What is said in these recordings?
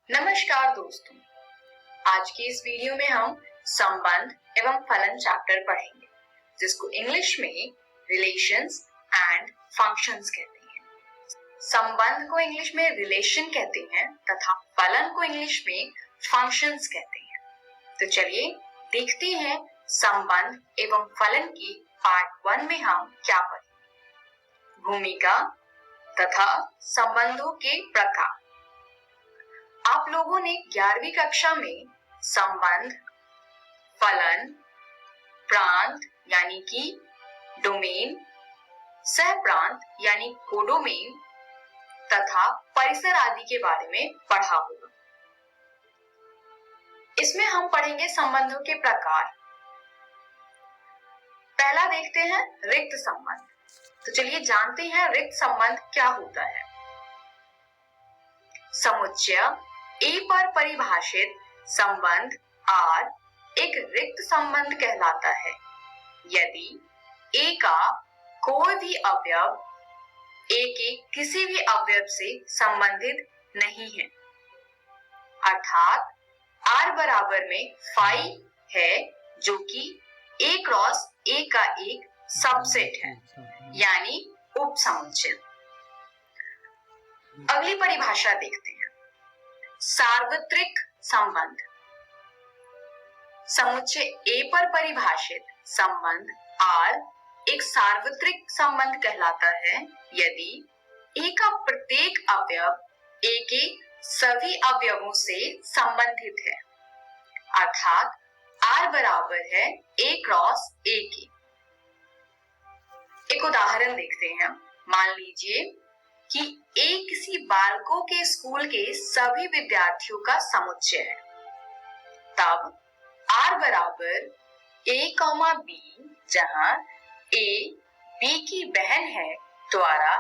नमस्कार दोस्तों, आज की इस वीडियो में हम संबंध एवं फलन चैप्टर पढ़ेंगे, जिसको इंग्लिश में रिलेशंस एंड फंक्शंस कहते हैं। संबंध को इंग्लिश में रिलेशन कहते हैं तथा फलन को इंग्लिश में फंक्शंस कहते हैं। तो चलिए देखते हैं संबंध एवं फलन की पार्ट 1 में हम क्या पढ़ेंगे। भूमिका तथा संबंधों के प्रकार। आप लोगों ने 11वीं कक्षा में संबंध, फलन, प्रांत यानी कि डोमेन, सहप्रांत यानी कोडोमेन तथा परिसर आदि के बारे में पढ़ा होगा। इसमें हम पढ़ेंगे संबंधों के प्रकार। पहला देखते हैं रिक्त संबंध। तो चलिए जानते हैं रिक्त संबंध क्या होता है। समुच्चय A पर परिभाषित संबंध R एक रिक्त संबंध कहलाता है यदि A का कोई भी अवयव A के किसी भी अवयव से संबंधित नहीं है, अर्थात R बराबर में फाई है जो कि A क्रॉस A का एक सबसेट है, यानी उपसमुच्चय। अगली परिभाषा देखते हैं। सार्वत्रिक संबंध। समुच्चय A पर परिभाषित संबंध R एक सार्वत्रिक संबंध कहलाता है यदि A का प्रत्येक अवयव A के सभी अवयवों से संबंधित है, अर्थात R बराबर है A क्रॉस A के। एक उदाहरण देखते हैं। मान लीजिए कि A किसी बालकों के स्कूल के सभी विद्यार्थियों का समुच्चय है, तब R बराबर A, B जहां A B की बहन है द्वारा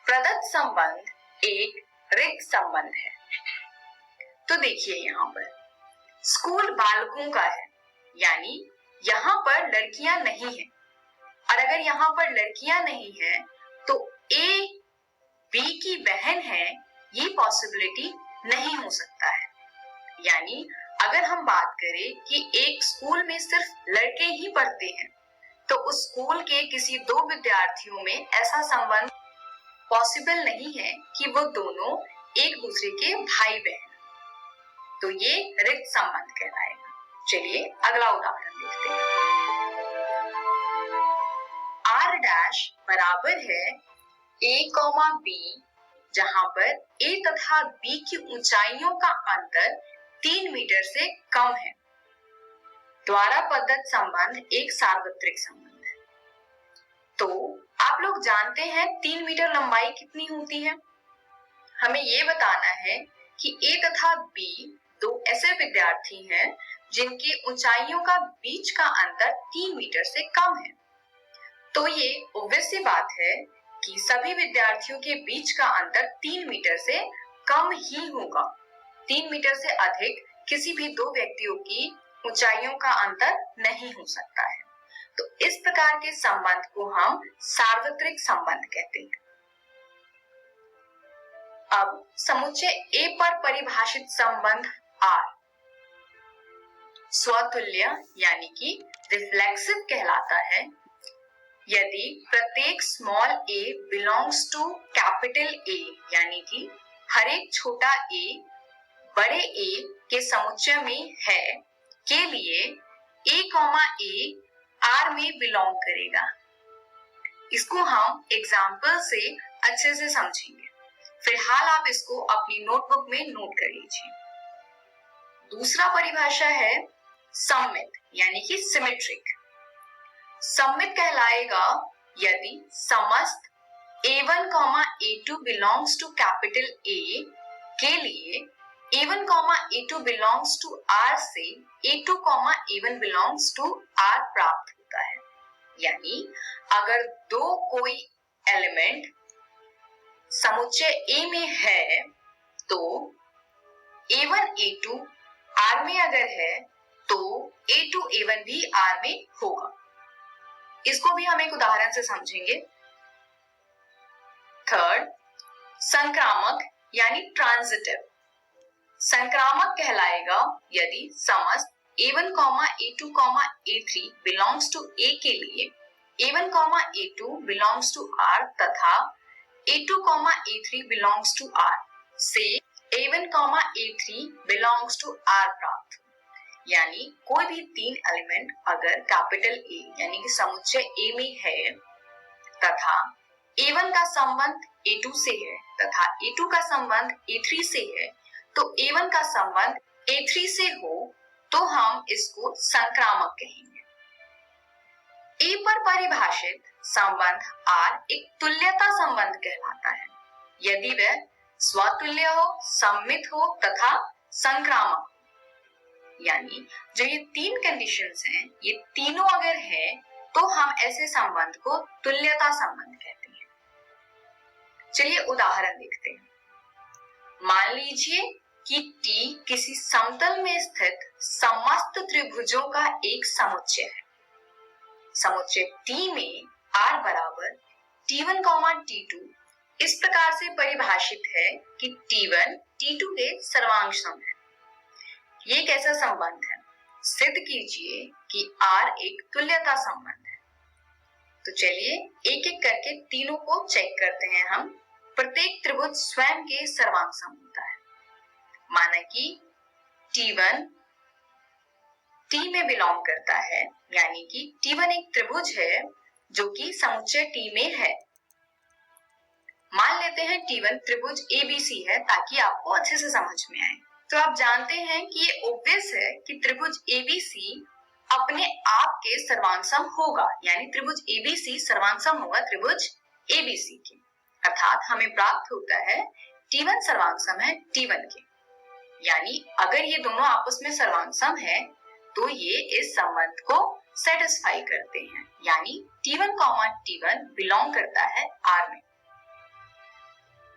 प्रदत्त संबंध एक रिक्त संबंध है। तो देखिए यहाँ पर स्कूल बालकों का है, यानी यहाँ पर लड़कियां नहीं है, और अगर यहाँ पर लड़कियां नहीं है तो A B की बहन है, ये पॉसिबिलिटी नहीं हो सकता है। यानी अगर हम बात करें कि एक स्कूल में सिर्फ लड़के ही पढ़ते हैं तो उस स्कूल के किसी दो विद्यार्थियों में ऐसा संबंध पॉसिबल नहीं है कि वो दोनों एक दूसरे के भाई बहन, तो ये रिक्त संबंध कहलाएगा। चलिए अगला उदाहरण देखते हैं। R डैश बराबर है A, B जहां पर A तथा B की ऊंचाइयों का अंतर 3 मीटर से कम है, द्वारा प्रदत्त संबंध एक सार्वत्रिक संबंध है। तो आप लोग जानते हैं 3 मीटर लंबाई कितनी होती है। हमें ये बताना है कि A तथा B दो ऐसे विद्यार्थी हैं जिनकी ऊंचाइयों का बीच का अंतर 3 मीटर से कम है। तो ये ऑब्वियस सी बात है कि सभी विद्यार्थियों के बीच का अंतर 3 मीटर से कम ही होगा। 3 मीटर से अधिक किसी भी दो व्यक्तियों की ऊंचाइयों का अंतर नहीं हो सकता है। तो इस प्रकार के संबंध को हम सार्वत्रिक संबंध कहते हैं। अब समुच्चय A पर परिभाषित संबंध R स्वतुल्य यानी कि रिफ्लेक्सिव कहलाता है यदि प्रत्येक small a belongs to capital A, यानी कि हर एक छोटा a बड़े A के समुच्चय में है के लिए A, A R में बिलोंग करेगा। इसको हम एग्जाम्पल से अच्छे से समझेंगे। फिलहाल आप इसको अपनी नोटबुक में नोट कर लीजिए। दूसरा परिभाषा है सममित यानी कि सिमेट्रिक। सममित कहलाएगा यदि समस्त A1, A2 belongs to capital A के लिए A1, A2 belongs to R से A2, A1 belongs to R प्राप्त होता है। यानी अगर दो कोई एलिमेंट समुच्चय A में है तो A1, A2 R में अगर है तो A2, A1 भी R में होगा। इसको भी हम एक उदाहरण से समझेंगे। थर्ड, संक्रामक यानी ट्रांजिटिव। संक्रामक कहलाएगा यदि समस्त A1, A2, A3 belongs to A के लिए A1, A2 belongs to R तथा A2, A3 belongs to R से A1, A3 belongs to R प्राप्त हो। यानी कोई भी तीन एलिमेंट अगर कैपिटल A यानी कि समुच्चय A में है तथा A1 का संबंध A2 से है तथा A2 का संबंध A3 से है तो A1 का संबंध A3 से हो तो हम इसको संक्रामक कहेंगे। A पर परिभाषित संबंध R एक तुल्यता संबंध कहलाता है यदि वह स्वतुल्य हो, सममित हो तथा संक्रामक हो। यानी जो ये तीन कंडीशंस हैं, ये तीनों अगर है तो हम ऐसे संबंध को तुल्यता संबंध कहते हैं। चलिए उदाहरण देखते हैं। मान लीजिए कि T किसी समतल में स्थित समस्त त्रिभुजों का एक समुच्चय है। समुच्चय T में R बराबर T1, T2 इस प्रकार से परिभाषित है कि T1 T2 के सर्वांग सम है। ये एक ऐसा संबंध है, सिद्ध कीजिए कि R एक तुल्यता संबंध है। तो चलिए एक एक करके तीनों को चेक करते हैं हम। प्रत्येक त्रिभुज स्वयं के सर्वांग सम होता है। माना कि T1 T में बिलोंग करता है, यानी कि T1 एक त्रिभुज है जो कि समुच्चय T में है। मान लेते हैं T1 त्रिभुज ABC है ताकि आपको अच्छे से समझ में आए। तो आप जानते हैं कि ये ऑब्वियस है कि त्रिभुज ABC अपने आप के सर्वांग सम होगा, यानी त्रिभुज ABC सर्वांग सम होगा त्रिभुज ABC के। अर्थात हमें प्राप्त होता है T1 सर्वांग सम है T1 के। यानी अगर ये दोनों आपस में सर्वांग सम है तो ये इस संबंध को सेटिस्फाई करते हैं, यानी T1, T1 बिलोंग करता है R में।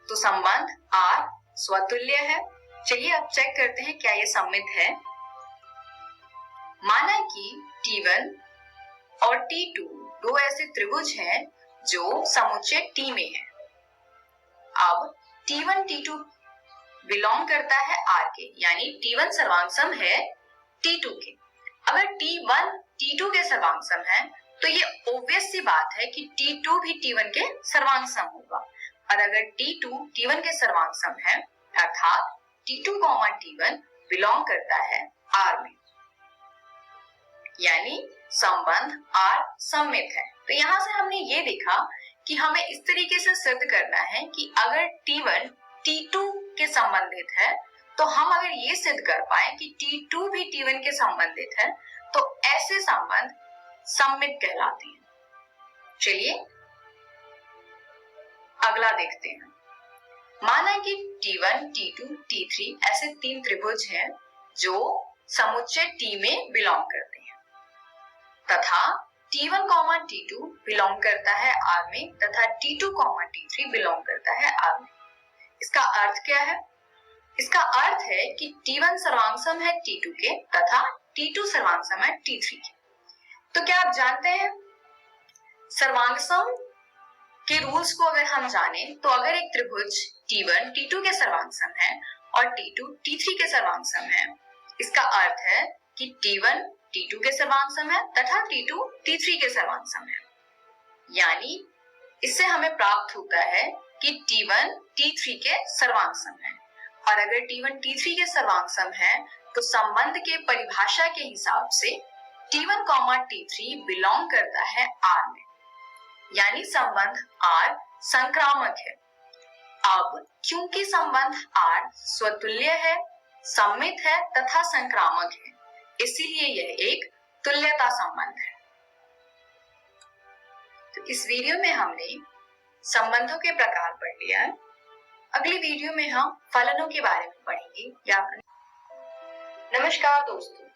तो संबंध R स्वतुल्य है। चलिए अब चेक करते हैं क्या ये सममित है। माना कि T1 और T2 दो ऐसे त्रिभुज हैं जो समुच्चय T में है। अब T1 T2 बिलोंग करता है R के, यानी T1 सर्वांग सम है T2 के। अगर T1 T2 के सर्वांग सम है तो ये ऑब्वियस सी बात है कि T2 भी T1 के सर्वांग सम होगा। और अगर T2 T1 के सर्वांग सम है अर्थात T2, T1 बिलोंग करता है R में, यानी संबंध R सममित है। तो यहाँ से हमने ये देखा कि हमें इस तरीके से सिद्ध करना है कि अगर T1 T2 के संबंधित है तो हम अगर ये सिद्ध कर पाए कि T2 भी T1 के संबंधित है तो ऐसे संबंध सममित कहलाते हैं। चलिए अगला देखते हैं। माना कि T1, T2, T3 ऐसे तीन त्रिभुज हैं जो समुच्चय T में बिलोंग करते हैं तथा T1, T2 बिलोंग करता है R में तथा T2, T3 बिलोंग करता है R में। इसका अर्थ क्या है? इसका अर्थ है कि T1 सर्वांग सम है T2 के तथा T2 सर्वांग सम है T3 के। तो क्या आप जानते हैं सर्वांग सम के रूल्स को अगर हम जाने तो अगर एक त्रिभुज T1 T2 के सर्वांग सम है और T2 T3 के सर्वांग सम है, इसका अर्थ है कि T1 T2 के सर्वांग सम है तथा T2 T3 के सर्वांग सम है। यानी इससे हमें प्राप्त होता है कि T1 T3 के सर्वांग सम है और अगर T1 T3 के सर्वांग सम है तो संबंध के परिभाषा के हिसाब से T1, T3 बिलोंग करता है R में, यानी संबंध R संक्रामक है। अब क्योंकि संबंध R स्वतुल्य है, सममित है तथा संक्रामक है, इसीलिए यह एक तुल्यता संबंध है। तो इस वीडियो में हमने संबंधों के प्रकार पढ़ लिया है। अगली वीडियो में हम फलनों के बारे में पढ़ेंगे। नमस्कार दोस्तों,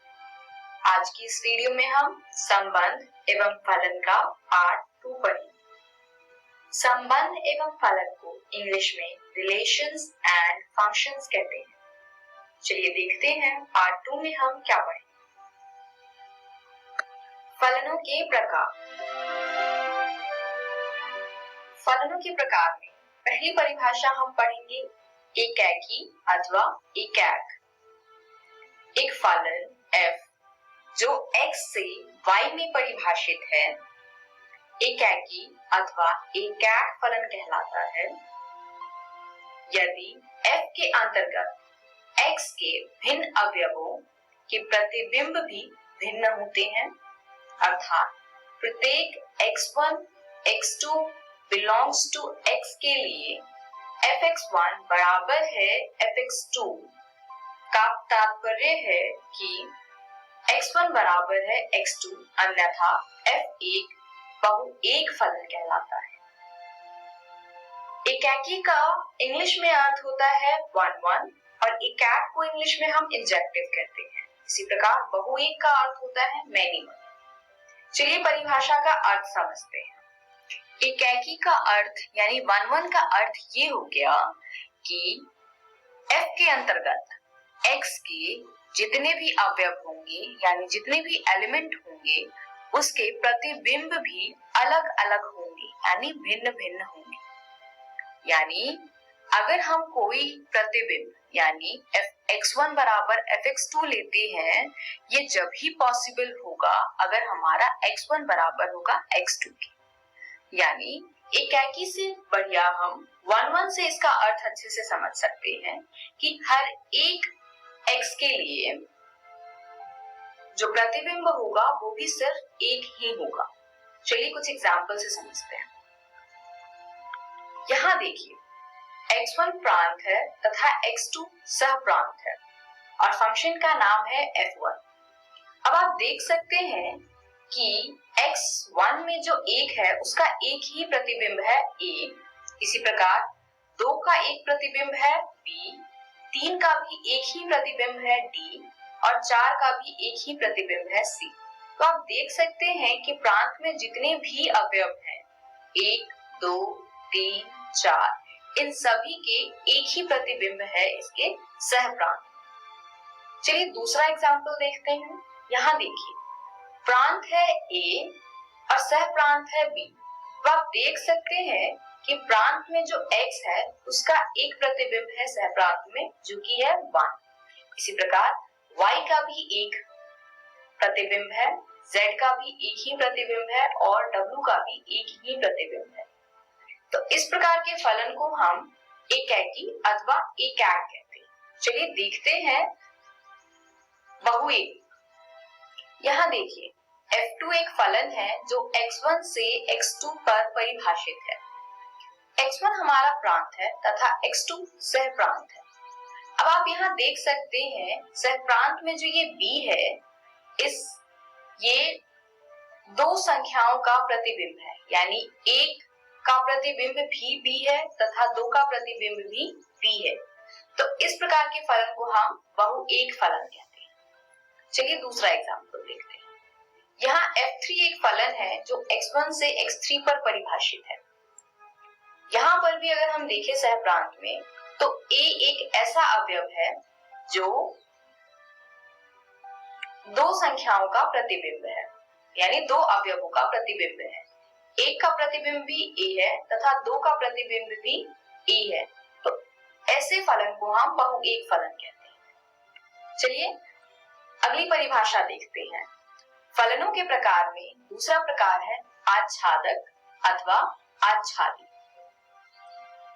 आज की इस वीडियो में हम संबंध एवं फलन का पार्ट 2 पढ़ेंगे। संबंध एवं फलन को इंग्लिश में रिलेशंस एंड फंक्शंस कहते हैं। चलिए देखते हैं पार्ट 2 में हम क्या पढ़ेंगे। फलनों के प्रकार। फलनों के प्रकार में पहली परिभाषा हम पढ़ेंगे एकैकी अथवा एकैक। एक फलन f जो x से y में परिभाषित है एकाकी अथवा एकाक फलन कहलाता है यदि f के अंतर्गत x के भिन्न अवयवों के प्रतिबिंब भी भिन्न होते हैं अर्थात प्रत्येक x1 x2 belongs to x के लिए fx1 बराबर है fx2 का तात्पर्य है कि x1 बराबर है x2 अन्यथा f1 बहुएक फलन कहलाता है। एकाकी का इंग्लिश में अर्थ होता है वन वन और एकाक को इंग्लिश में हम इंजेक्टिव कहते हैं। इसी प्रकार बहुएक का अर्थ होता है मैनी वन। चलिए परिभाषा का अर्थ समझते हैं। एकाकी का अर्थ यानी वन वन का अर्थ ये हो गया कि f के अंतर्गत x के जितने भी अवयव होंगे यानी जितने भी एलिमेंट होंगे उसके प्रतिबिंब भी अलग अलग होंगे यानी भिन्न भिन्न होंगे। यानी अगर हम कोई प्रतिबिंब यानी x1 बराबर fx2 लेते हैं ये जब ही पॉसिबल होगा अगर हमारा x1 बराबर होगा x2 के। यानी एकाकी से बढ़िया हम वन वन से इसका अर्थ अच्छे से समझ सकते हैं कि हर एक x के लिए जो प्रतिबिंब होगा वो भी सिर्फ एक ही होगा। चलिए कुछ एग्जाम्पल से समझते हैं। यहाँ देखिए x1 प्रांत है तथा x2 सह प्रांत है और फंक्शन का नाम है f1। अब आप देख सकते हैं कि x1 में जो एक है उसका एक ही प्रतिबिंब है a, इसी प्रकार 2 का एक प्रतिबिंब है b, 3 का भी एक ही प्रतिबिंब है d और 4 का भी एक ही प्रतिबिंब है c। तो आप देख सकते हैं कि प्रांत में जितने भी अवयव हैं 1, 2, 3, 4 इन सभी के एक ही प्रतिबिंब है इसके सह प्रांत। चलिए दूसरा एग्जाम्पल देखते हैं। यहाँ देखिए प्रांत है a और सह प्रांत है b। तो आप देख सकते हैं कि प्रांत में जो x है उसका एक प्रतिबिंब है सह प्रांत में जो कि है 1। इसी प्रकार y का भी एक प्रतिबिंब है, z का भी एक ही प्रतिबिंब है और w का भी एक ही प्रतिबिंब है। तो इस प्रकार के फलन को हम एकाकी अथवा एकाक कहते हैं। चलिए देखते हैं बहुएक। यहाँ देखिए f2 एक फलन है जो x1 से x2 पर परिभाषित है। x1 हमारा प्रांत है तथा x2 सह प्रांत है। अब आप यहाँ देख सकते हैं सह प्रांत में जो ये b है ये दो संख्याओं का प्रतिबिंब है यानी 1 का प्रतिबिंब भी b है तथा 2 का प्रतिबिंब भी b है। तो इस प्रकार के फलन को हम बहुएक फलन कहते हैं। चलिए दूसरा एग्जाम्पल देखते हैं। यहाँ f3 एक फलन है जो x1 से x3 पर परिभाषित है। यहाँ पर भी अगर हम देखें सह प्रांत में तो a एक ऐसा अवयव है जो दो संख्याओं का प्रतिबिंब है यानी दो अवयवों का प्रतिबिंब है। एक का प्रतिबिंब भी a है तथा 2 का प्रतिबिंब भी a है। तो ऐसे फलन को हम बहुएक फलन कहते हैं। चलिए अगली परिभाषा देखते हैं। फलनों के प्रकार में दूसरा प्रकार है आच्छादक अथवा आच्छादी।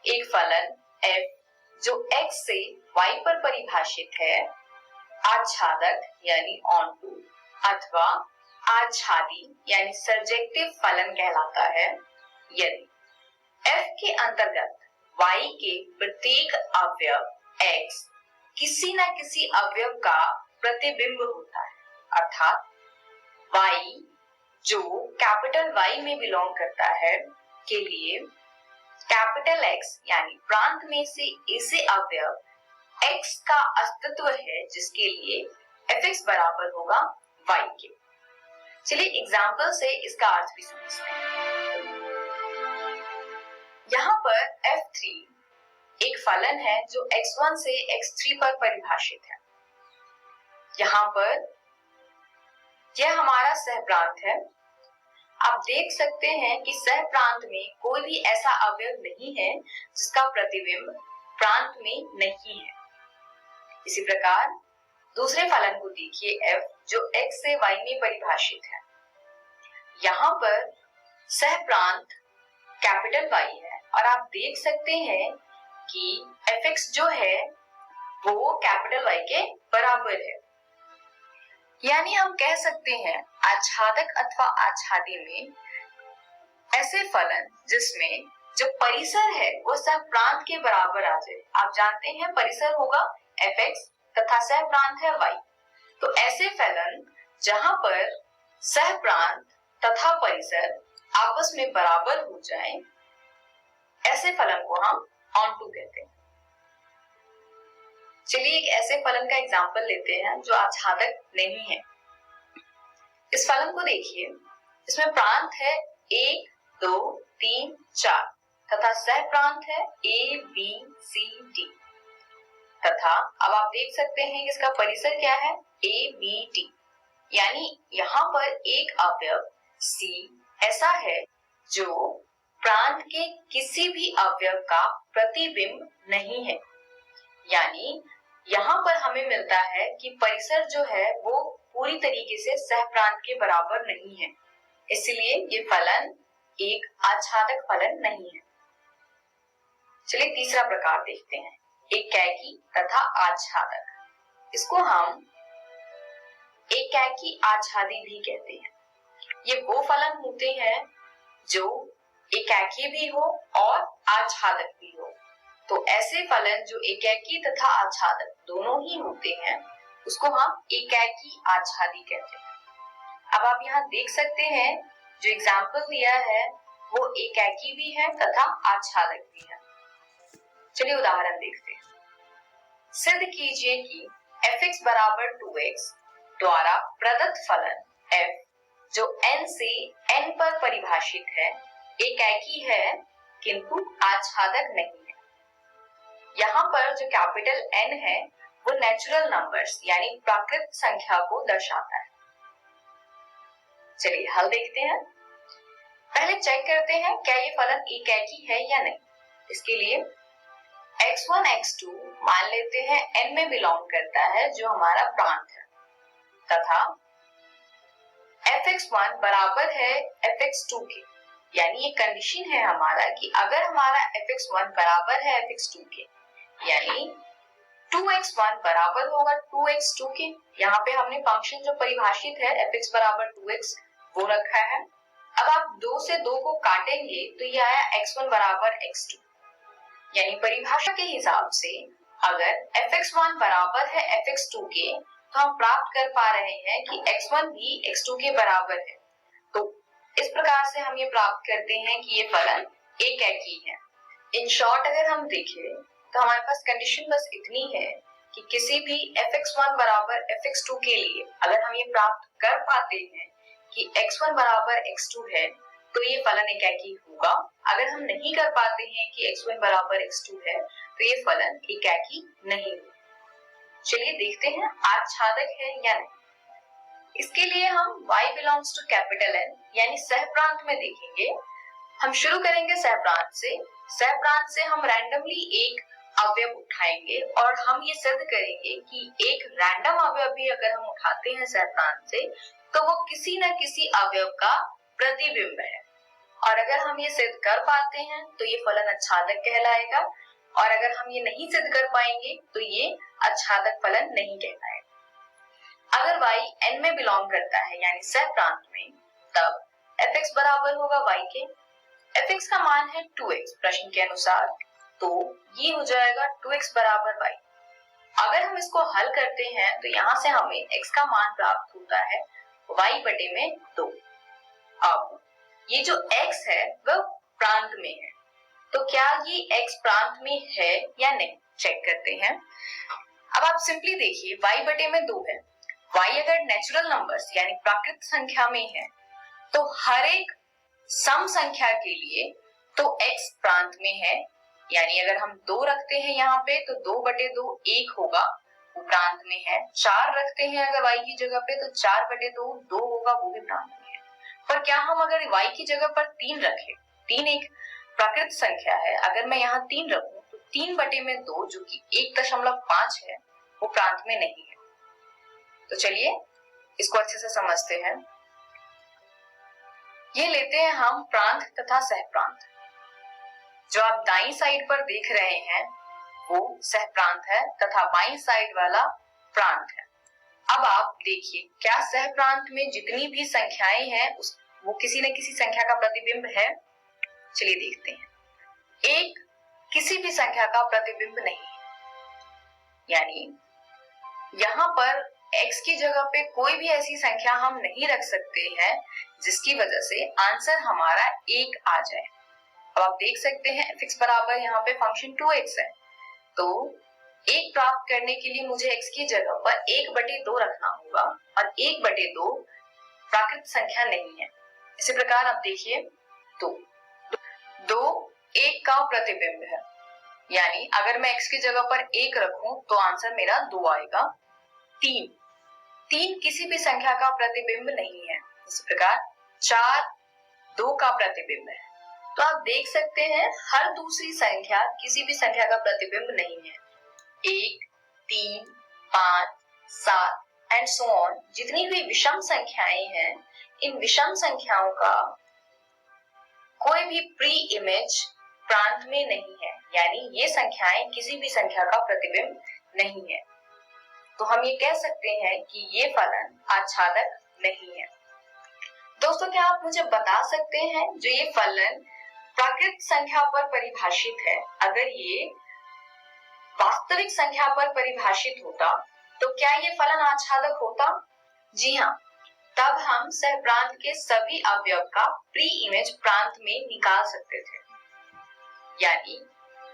एक फलन f जो x से y पर परिभाषित है आच्छादक यानी ऑनटू अथवा आच्छादी यानी सर्जेक्टिव फलन कहलाता है यदि f के अंतर्गत y के प्रत्येक अवयव x किसी न किसी अवयव का प्रतिबिंब होता है अर्थात y जो कैपिटल Y में बिलोंग करता है के लिए कैपिटल X यानी प्रांत में से ऐसे अवयव x का अस्तित्व है जिसके लिए fx बराबर होगा y के। चलिए एग्जाम्पल से इसका अर्थ भी समझते हैं। यहाँ पर f3 एक फलन है जो x1 से x3 पर परिभाषित है। यहाँ पर यह हमारा सह प्रांत है। आप देख सकते हैं कि सह प्रांत में कोई भी ऐसा अवयव नहीं है जिसका प्रतिबिंब प्रांत में नहीं है। इसी प्रकार दूसरे फलन को देखिए f, जो x से y में परिभाषित है। यहाँ पर सह प्रांत कैपिटल Y है और आप देख सकते हैं कि fx जो है वो कैपिटल Y के बराबर है। यानी हम कह सकते हैं आच्छादक अथवा आच्छादी में ऐसे फलन जिसमें जो परिसर है वो सह प्रांत के बराबर आ जाए। आप जानते हैं परिसर होगा fx तथा सह प्रांत है y। तो ऐसे फलन जहां पर सह प्रांत तथा परिसर आपस में बराबर हो जाए, ऐसे फलन को हम ऑनटू कहते हैं। चलिए एक ऐसे फलन का एग्जांपल लेते हैं जो आच्छादक नहीं है। इस फलन को देखिए, इसमें प्रांत है 1, 2, 3, 4 तथा सह प्रांत है a, b, c, d तथा अब आप देख सकते हैं कि इसका परिसर क्या है a, b, d। यानी यहाँ पर एक अवयव c ऐसा है जो प्रांत के किसी भी अवयव का प्रतिबिंब नहीं है। यानी यहाँ पर हमें मिलता है कि परिसर जो है वो पूरी तरीके से सह प्रांत के बराबर नहीं है, इसलिए ये फलन एक आच्छादक फलन नहीं है। चलिए तीसरा प्रकार देखते हैं, एकाकी तथा आच्छादक। इसको हम एकाकी आच्छादी भी कहते हैं। ये वो फलन होते हैं जो एकाकी भी हो और आच्छादक भी हो। तो ऐसे फलन जो एकाकी तथा आच्छादक दोनों ही होते हैं उसको हम एकाकी आच्छादी कहते हैं। अब आप यहाँ देख सकते हैं जो एग्जाम्पल दिया है वो एकाकी भी है तथा आच्छादक भी है। चलिए उदाहरण देखते हैं। सिद्ध कीजिए कि fx बराबर 2x द्वारा प्रदत्त फलन f जो n से n पर परिभाषित है एकाकी है किंतु आच्छादक नहीं है। यहाँ पर जो कैपिटल N है वो नेचुरल नंबर्स यानी प्राकृत संख्या को दर्शाता है। चलिए हल देखते हैं। पहले चेक करते हैं क्या ये फलन एकाकी है या नहीं। इसके लिए x1 x2 मान लेते हैं n में बिलोंग करता है जो हमारा प्रांत है तथा fx1 बराबर है fx2 के। यानी ये कंडीशन है हमारा कि अगर हमारा fx1 बराबर है fx2 के यानी 2x1 बराबर होगा 2x2 के। यहाँ पे हमने फंक्शन जो परिभाषित है fx बराबर 2x वो रखा है। अब आप 2 से 2 को काटेंगे तो ये आया x1 बराबर x2। यानी परिभाषा के हिसाब से अगर fx1 बराबर है fx2 के तो हम प्राप्त कर पा रहे हैं कि x1 भी x2 के बराबर है। तो इस प्रकार से हम ये प्राप्त करते हैं कि ये फलन एकाकी है। इन शॉर्ट अगर हम देखें तो हमारे पास कंडीशन बस इतनी है कि किसी भी fx1 बराबर fx2 के लिए अगर हम ये प्राप्त कर पाते हैं कि x1 बराबर x2 है तो ये फलन एकाकी होगा। अगर हम नहीं कर पाते हैं कि x1 बराबर x2 है तो ये फलन एकाकी नहीं होगा। चलिए देखते हैं आच्छादक है या नहीं। इसके लिए हम y belongs to capital N यानी सह प्रांत में देखेंगे। हम शुरू करेंगे सह प्रांत से। सह प्रांत से हम रैंडमली एक अवयव उठाएंगे और हम ये सिद्ध करेंगे कि एक रैंडम अवयव भी अगर हम उठाते हैं सह प्रांत से तो वो किसी न किसी अवयव का प्रतिबिंब है। और अगर हम ये सिद्ध कर पाते हैं तो ये फलन आच्छादक कहलाएगा और अगर हम ये नहीं सिद्ध कर पाएंगे तो ये आच्छादक फलन नहीं कहलाएगा। अगर y n में बिलोंग करता है यानी सह प्रांत में तब fx बराबर होगा y के। fx का मान है 2x प्रश्न के अनुसार, तो ये हो जाएगा 2x बराबर y। अगर हम इसको हल करते हैं तो यहाँ से हमें x का मान प्राप्त होता है y बटे में 2। अब ये जो x है वह प्रांत में है, तो क्या ये x प्रांत में है या नहीं चेक करते हैं। अब आप सिंपली देखिए y बटे में 2 है। y अगर नेचुरल नंबर्स यानी प्राकृत संख्या में है तो हर एक सम संख्या के लिए तो x प्रांत में है। यानी अगर हम 2 रखते हैं यहाँ पे तो 2 बटे 2 1 होगा, वो प्रांत में है। 4 रखते हैं अगर y की जगह पे तो 4 बटे 2 2 होगा, वो भी प्रांत में है। पर क्या हम अगर y की जगह पर 3 रखें, 3 एक प्राकृत संख्या है, अगर मैं यहाँ 3 रखूं तो 3 बटे में 2 जो कि 1.5 है वो प्रांत में नहीं है। तो चलिए इसको अच्छे से समझते हैं। ये लेते हैं हम प्रांत तथा सहप्रांत। जो आप दाईं साइड पर देख रहे हैं वो सहप्रांत है तथा बाईं साइड वाला प्रांत है। अब आप देखिए, क्या सहप्रांत में जितनी भी संख्याएं हैं वो किसी न किसी संख्या का प्रतिबिंब है? चलिए देखते हैं। एक किसी भी संख्या का प्रतिबिंब नहीं है, यानी यहाँ पर x की जगह पे कोई भी ऐसी संख्या हम नहीं रख सकते हैं जिसकी वजह से आंसर हमारा 1 आ जाए। अब आप देख सकते हैं fx बराबर यहाँ पे फंक्शन 2x है, तो 1 प्राप्त करने के लिए मुझे x की जगह पर 1/2 रखना होगा और 1/2 प्राकृत संख्या नहीं है। इसी प्रकार आप देखिए, तो 2 1 का प्रतिबिंब है, यानी अगर मैं x की जगह पर 1 रखूं तो आंसर मेरा 2 आएगा। 3 किसी भी संख्या का प्रतिबिंब नहीं है। इसी प्रकार 4 2 का प्रतिबिंब है। तो आप देख सकते हैं हर दूसरी संख्या किसी भी संख्या का प्रतिबिंब नहीं है। 1 3 5 7 एंड सो ऑन, जितनी भी विषम संख्याएं हैं, इन विषम संख्याओं का कोई भी प्री इमेज प्रांत में नहीं है, यानी ये संख्याएं किसी भी संख्या का प्रतिबिंब नहीं है। तो हम ये कह सकते हैं कि ये फलन आच्छादक नहीं है। दोस्तों, क्या आप मुझे बता सकते हैं जो ये फलन प्राकृत संख्या पर परिभाषित है, अगर ये वास्तविक संख्या पर परिभाषित होता तो क्या ये फलन आच्छादक होता? जी हाँ, तब हम सहप्रांत के सभी अवयव का प्री इमेज प्रांत में निकाल सकते थे। यानी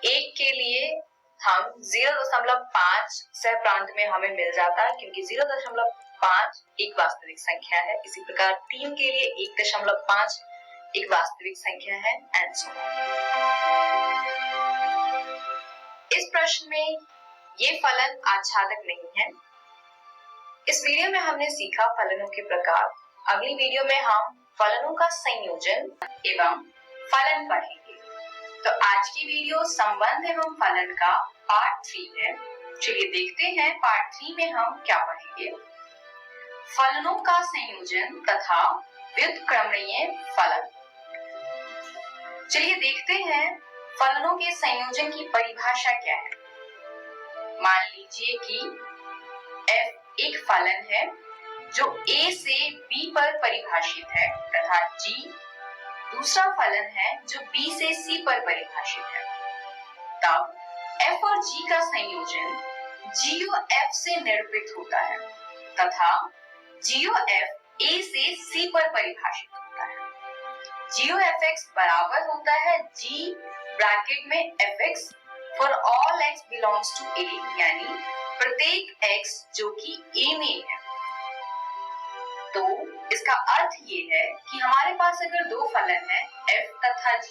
1 के लिए हम 0.5 सहप्रांत में हमें मिल जाता, क्योंकि 0.5 एक वास्तविक संख्या है। इसी प्रकार 3 के लिए 1.5 एक वास्तविक संख्या है एंड सो ऑन। इस प्रश्न में ये फलन आच्छादक नहीं है। इस वीडियो में हमने सीखा फलनों के प्रकार। अगली वीडियो में हम फलनों का संयोजन एवं फलन पढ़ेंगे। तो आज की वीडियो संबंध एवं फलन का पार्ट 3 है। चलिए देखते हैं पार्ट 3 में हम क्या पढ़ेंगे। फलनों का संयोजन तथा व्युत्क्रमणीय फलन। चलिए देखते हैं फलनों के संयोजन की परिभाषा क्या है। मान लीजिए कि f एक फलन है जो a से b पर परिभाषित है तथा g दूसरा फलन है जो b से c पर परिभाषित है। तब f और g का संयोजन GOF से निरूपित होता है तथा GOF a से c पर परिभाषित होता है। GOFX बराबर होता है G ब्रैकेट में fx for all x belongs to a, यानी प्रत्येक x जो कि a में है। तो इसका अर्थ ये है कि हमारे पास अगर दो फलन है f तथा g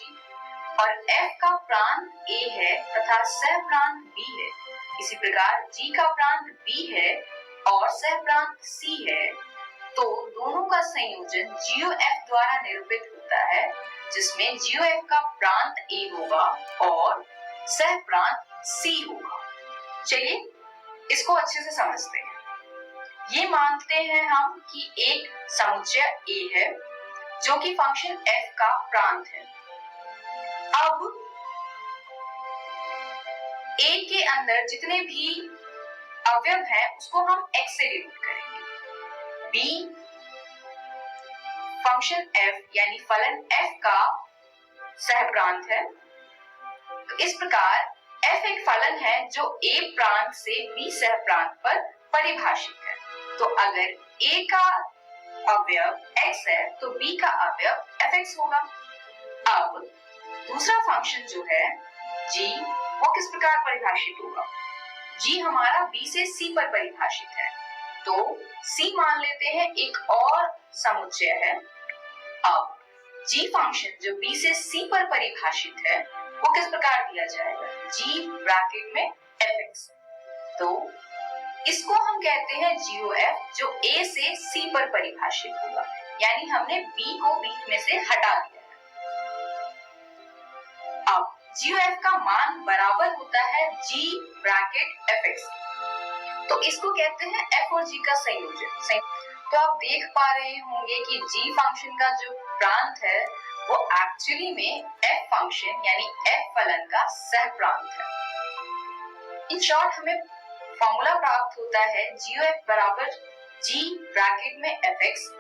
और f का प्रांत a है तथा सहप्रांत b है, इसी प्रकार g का प्रांत b है और सहप्रांत c है, तो दोनों का संयोजन GOF द्वारा निरूपित होता है, जिसमें GOF का प्रांत a होगा और सहप्रांत c होगा। चलिए इसको अच्छे से समझते हैं। ये मानते हैं हम कि एक समुच्चय A है जो कि फंक्शन f का प्रांत है। अब A के अंदर जितने भी अवयव हैं उसको हम x से डिनोट करेंगे। B फंक्शन f यानी फलन f का सहप्रांत है। तो इस प्रकार f एक फलन है जो A प्रांत से B सहप्रांत पर परिभाषित है। तो अगर A का अवयव x है तो B का अवयव fx होगा। अब दूसरा फंक्शन जो है g, वो किस प्रकार परिभाषित होगा? g हमारा B से C पर परिभाषित है, तो C मान लेते हैं एक और समुच्चय है। अब g फंक्शन जो B से C पर परिभाषित है वो किस प्रकार दिया जाएगा? g ब्रैकेट में fx। तो इसको हम कहते हैं GOF जो A से C पर परिभाषित होगा, यानी हमने B को बीच में से हटा दिया है। अब GOF का मान बराबर होता है G ब्रैकेट fx। तो इसको कहते हैं f और g का संयोजन। तो आप देख पा रहे होंगे कि g फंक्शन का जो प्रांत है वो एक्चुअली में f फंक्शन यानी f फलन का सह प्रांत है। इन शॉर्ट हमें फॉर्मूला प्राप्त होता है GOF बराबर g ब्रैकेट में fx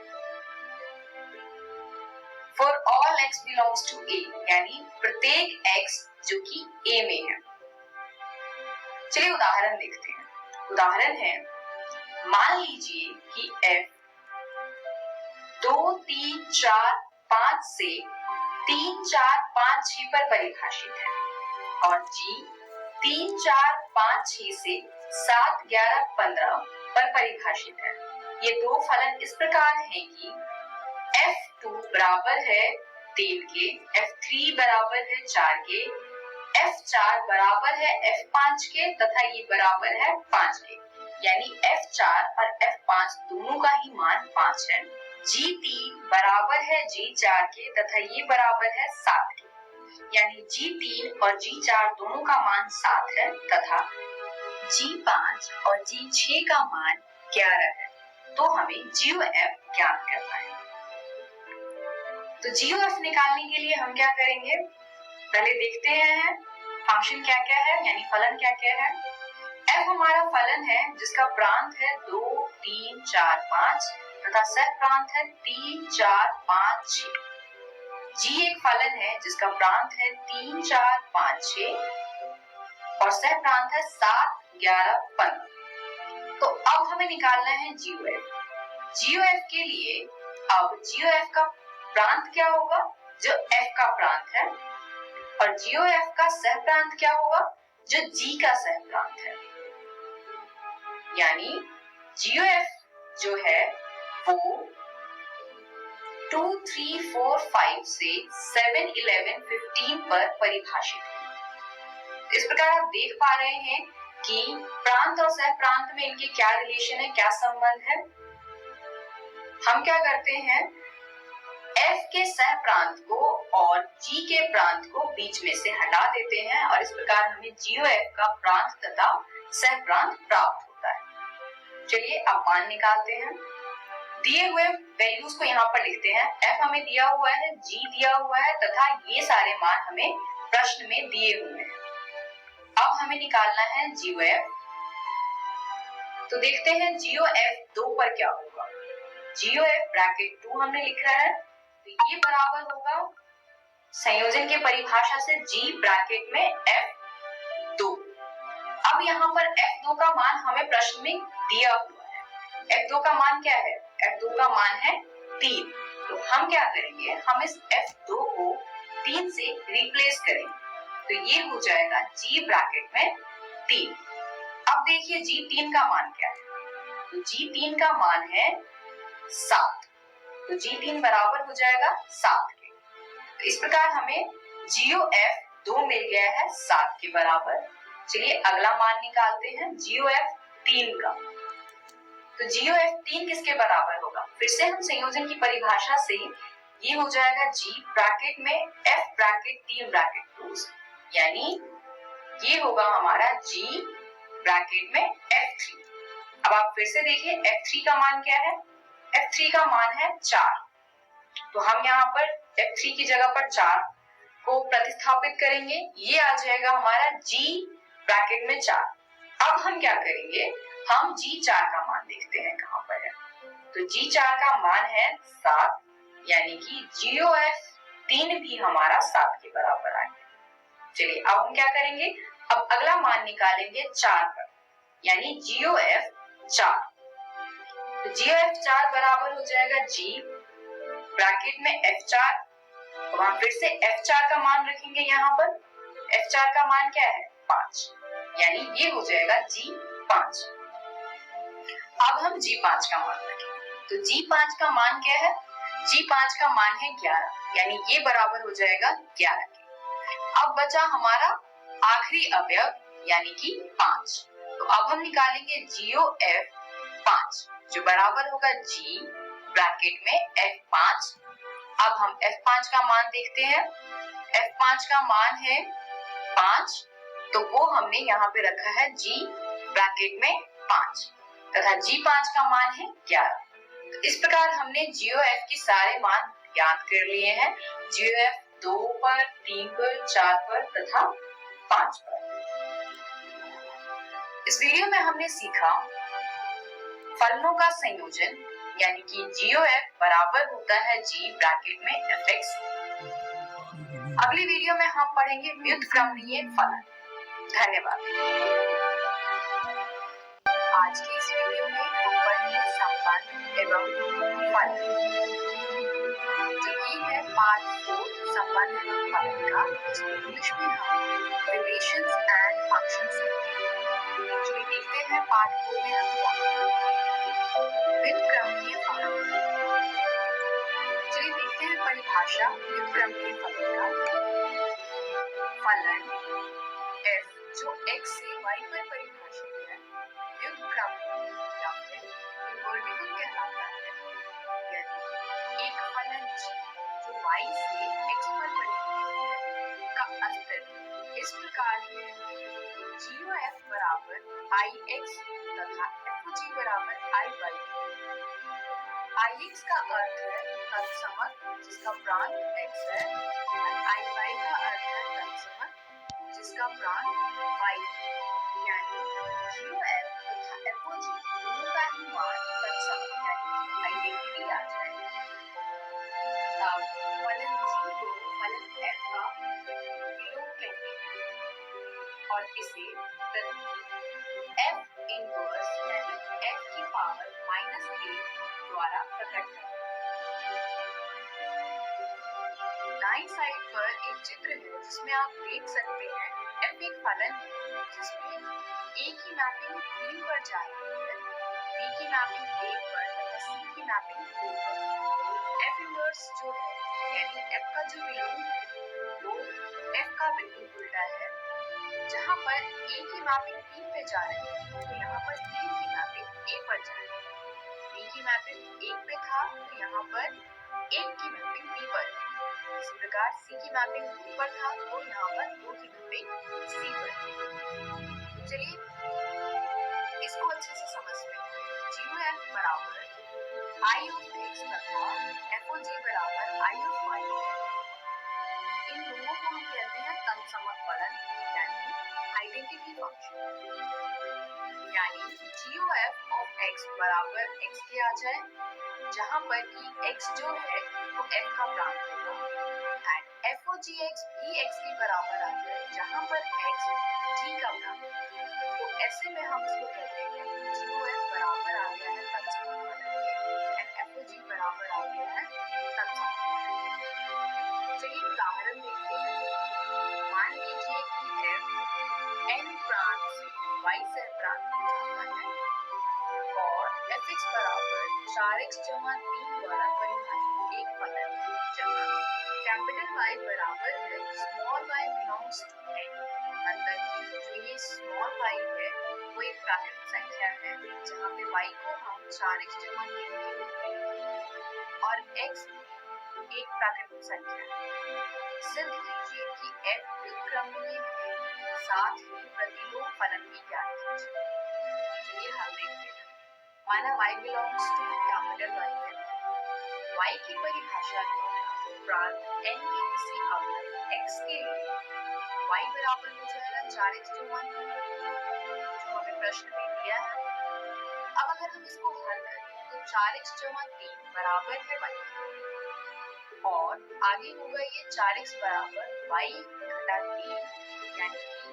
for all x belongs to a, यानी प्रत्येक x जो कि a में है। चलिए उदाहरण देखते हैं। उदाहरण है, मान लीजिए कि f 2, 3, 4, 5 से 3, 4, 5, 6 पर परिभाषित है और g 3, 4, 5, 6 से 7, 11, 15 पर परिभाषित है। ये दो फलन इस प्रकार हैं कि f2 बराबर है 3 के, f3 बराबर है 4 के, f4 बराबर है f5 के तथा ये बराबर है 5 के, यानी f4 और f5 दोनों का ही मान 5 है। g3 बराबर है g4 के तथा ये बराबर है 7 के, यानी g3 और g4 दोनों का मान 7 है तथा g5 और g6 का मान 11 है। तो हमें GOF ज्ञात करना है। तो GOF निकालने के लिए हम क्या करेंगे, पहले देखते हैं फंक्शन क्या क्या है, यानी फलन क्या क्या है। f हमारा फलन है जिसका प्रांत है 2, 3, 4, 5 तथा सह प्रांत है 3, 4, 5, 6। g एक फलन है जिसका प्रांत है 3, 4, 5, 6 और सह प्रांत है 7, 11, 15। तो अब हमें निकालना है GOF। GOF के लिए अब GOF का प्रांत क्या होगा, जो f का प्रांत है, और GOF का सह प्रांत क्या होगा, जो g का सह प्रांत है। यानी GOF जो है वो 2, 3, 4, 5 से 7, 11, 15 पर परिभाषित है। इस प्रकार आप देख पा रहे हैं कि प्रांत और सह प्रांत में इनके क्या रिलेशन है, क्या संबंध है। हम क्या करते हैं, f के सह प्रांत को और g के प्रांत को बीच में से हटा देते हैं और इस प्रकार हमें GOF का प्रांत तथा सह प्रांत प्राप्त होता है। चलिए अब मान निकालते हैं। दिए हुए वैल्यूज को यहाँ पर लिखते हैं। f हमें दिया हुआ है, g दिया हुआ है तथा ये सारे मान हमें प्रश्न में दिए हुए हैं। अब हमें निकालना है GOF। तो देखते हैं GOF 2 पर क्या होगा। GOF ब्रैकेट 2 हमने लिखा है, तो ये बराबर होगा संयोजन के परिभाषा से g ब्रैकेट में f2। अब यहाँ पर f2 का मान हमें प्रश्न में दिया हुआ है। f2 का मान क्या है, f2 का मान है 3। तो हम क्या करेंगे, हम इस f2 को 3 से रिप्लेस करेंगे, तो ये हो जाएगा g ब्रैकेट में 3। अब देखिए g3 का मान क्या है, तो g3 का मान है 7। तो g3 बराबर हो जाएगा 7 के। तो इस प्रकार हमें GOF 2 मिल गया है 7 के बराबर। चलिए अगला मान निकालते हैं GOF 3 का। तो GOF 3 किसके बराबर होगा, फिर से हम संयोजन की परिभाषा से ये हो जाएगा g ब्रैकेट में f ब्रैकेट 3 ब्रैकेट क्लोज, यानी ये होगा हमारा g ब्रैकेट में f3। अब आप फिर से देखिए f3 का मान क्या है, f3 का मान है 4। तो हम यहाँ पर f3 की जगह पर 4 को प्रतिस्थापित करेंगे, ये आ जाएगा हमारा g ब्रैकेट में 4। अब हम क्या करेंगे, हम g4 का मान देखते हैं कहाँ पर है। तो g4 का मान है 7, यानी कि GOF 3 भी हमारा 7 के बराबर आएगा। चलिए अब हम क्या करेंगे, अब अगला मान निकालेंगे 4 पर, यानी GOF 4। तो GOF 4 बराबर हो जाएगा g ब्रैकेट में f4, वहां फिर से f4 का मान रखेंगे। यहाँ पर f4 का मान क्या है 5, यानी ये हो जाएगा g5। अब हम g5 का मान रखेंगे, तो g5 का मान क्या है, g5 का मान है 11, यानी ये बराबर हो जाएगा 11 के। अब बचा हमारा आखिरी अवयव यानी कि 5। तो अब हम निकालेंगे GOF 5 जो बराबर होगा g ब्रैकेट में f5। अब हम f5 का मान देखते हैं। f5 का मान है 5, तो वो हमने यहाँ पे रखा है g ब्रैकेट में 5 तथा G5 का मान है 11। तो इस प्रकार हमने GOF की सारे मान याद कर लिए हैं। GOF 2 पर, 3 पर, 4 पर तथा 5 पर। इस वीडियो में हमने सीखा फलनों का संयोजन यानी कि GOF बराबर होता है G ब्रैकेट में fx। अगली वीडियो में हम पढ़ेंगे व्युत्क्रमणीय फलन। धन्यवाद। आज की इस वीडियो में हम पढ़ेंगे संबंध एवं फलन। जो कि है पार्ट 4 संबंध एवं फलन का, जिसमें इंग्लिश में हम रिलेशंस एंड फंक्शंस चलिए देखते हैं पार्ट 4 में हम क्या व्युत्क्रमणीय फलन। चलिए देखते हैं परिभाषा व्युत्क्रमणीय फलन का। फलन f जो x से y पर परिभाषित है व्युत्क्रमणीय या फिर इनवर्टिबल कहलाता है। यदि एक फलन g जो y से x पर परिभाषित है का अस्तित्व इस प्रकार है GOF बराबर Ix तथा FG बराबर Iy। Ix का अर्थ है तत्समक जिसका प्रांत x है और Iy का अर्थ है तत्समक जिसका प्रांत y है। यानी GOF तथा FOG दोनों का ही मान तत्समक यानी आइडेंटिटी आ जाएगा। तब फलन g को फलन f का विलोम कहते हैं और इसे f इनवर्स यानी f की पावर -1 द्वारा प्रकट करते हैं। दाईं साइड पर एक चित्र है जिसमें आप देख सकते हैं f एक फलन है जिसमें a की मैपिंग 3 पर जा रही है, b की मैपिंग 1 पर तथा c की मैपिंग 2 पर। f इनवर्स जो है यानी f का जो विलोम है वो f का बिल्कुल उल्टा है। जहाँ पर a की मैपिंग 3 पे जा रही है तो यहाँ पर 3 की मैपिंग a पर जा रही है। b की मैपिंग 1 पे था तो यहाँ पर 1 की मैपिंग b पर है। इसी प्रकार c की मैपिंग 2 पर था तो यहाँ पर 2 की मैपिंग c पर है। चलिए इसको अच्छे से समझते हैं। GOF बराबर I of x तथा FOG बराबर I of y है। इन दोनों को हम कहते हैं तत्समक फलन यानी आइडेंटिटी फंक्शन। यानी GOF of x बराबर x के आ जाए जहाँ पर कि x जो है वो f का प्रांत होगा एंड FOGX भी x के बराबर आ जाए जहाँ पर x g का प्रांत होगा। तो ऐसे में हम इसको कहते हैं GOF बराबर आ गया है तत्समक फलन के एंड FOG बराबर आ गया है तत्समक फलन के। चलिए उदाहरण देखते हैं। मान लीजिए कि f n प्रांत से y से प्रांत में जाता है और fx बराबर 4x + 3 द्वारा परिभाषित एक फलन है जहाँ कैपिटल Y बराबर है small y belongs to n। मतलब कि जो ये स्मॉल y है वो एक प्राकृतिक संख्या है जहाँ पे y को हम 4x + 3 के रूप में लिखते हैं और x एक प्राकृतिक संख्या है। सिद्ध कीजिए कि f व्युत्क्रमणीय है, साथ ही प्रतिलोम फलन भी ज्ञात कीजिए। चलिए हम देखते हैं। माना y belongs to capital Y है। y की परिभाषा द्वारा प्रांत n के किसी अवयव x के लिए y बराबर हो जाएगा 4x + 3 जो हमें प्रश्न में दिया है। अब अगर हम इसको हल करें तो 4x + 3 बराबर है y और आगे होगा ये 4x बराबर y - 3 यानी कि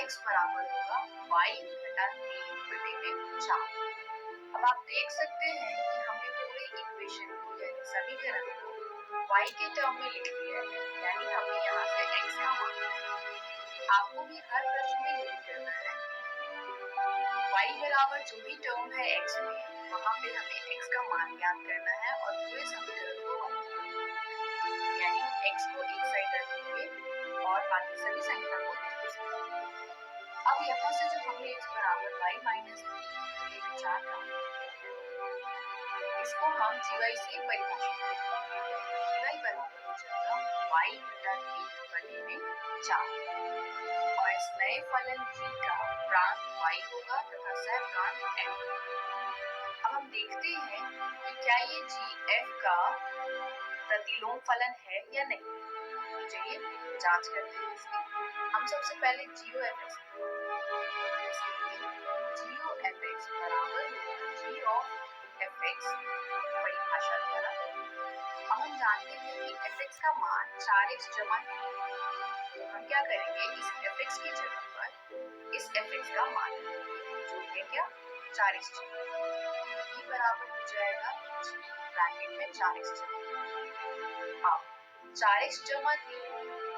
x बराबर होगा y - 3/4। अब आप देख सकते हैं कि हमने पूरे इक्वेशन को यानी समीकरण को y के टर्म में लिख दिया है, यानी हमें यहाँ से x का मान है। आपको भी हर प्रश्न में यही करना है। y बराबर जो भी टर्म है x में वहाँ पे हमें x का मान ज्ञात करना है और पूरे समीकरण को y यानी x को एक साइड रखेंगे और बाकी सभी संख्या को दूसरी साइड। अब यहाँ से जो हमने x बराबर y - 3 4 प्राप्त किया है इसको हम GY से परिभाषित करेंगे। GY बराबर हो जाएगा y - 3/4 और इस नए फलन g का प्रांत y होगा तथा सह प्रांत f। अब हम देखते हैं कि क्या ये g f का प्रतिलोम फलन है या नहीं। तो चलिए जांच करते हैं इसकी। हम सबसे पहले GOFX GOFX बराबर g of fx परिभाषा द्वारा। अब हम जानते हैं कि fx का मान 4x जमा 3। तो हम क्या करेंगे, इस fx की जगह पर इस fx का मान जो है क्या 4x जमा, ये बराबर हो जाएगा g ब्रैकेट में 4x जमा। अब 4x जमा 3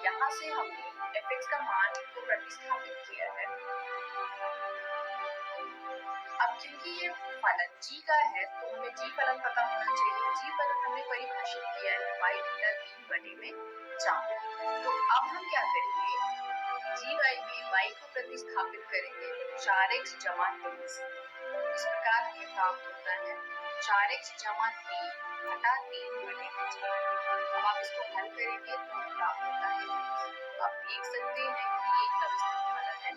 यहाँ से हमने fx का मान को प्रतिस्थापित किया है। अब क्योंकि ये फलन g का है तो हमें g फलन पता होना चाहिए। g फलन हमने परिभाषित किया है y थीटा 3/4। तो अब हम क्या करेंगे, gy में y को प्रतिस्थापित करेंगे 4x जमा 3 से। इस प्रकार हमें प्राप्त होता है 4x जमा 3 घटा 3/4। अब आप इसको हल करेंगे तो प्राप्त होता है। आप देख सकते हैं कि ये तत्सम फलन है,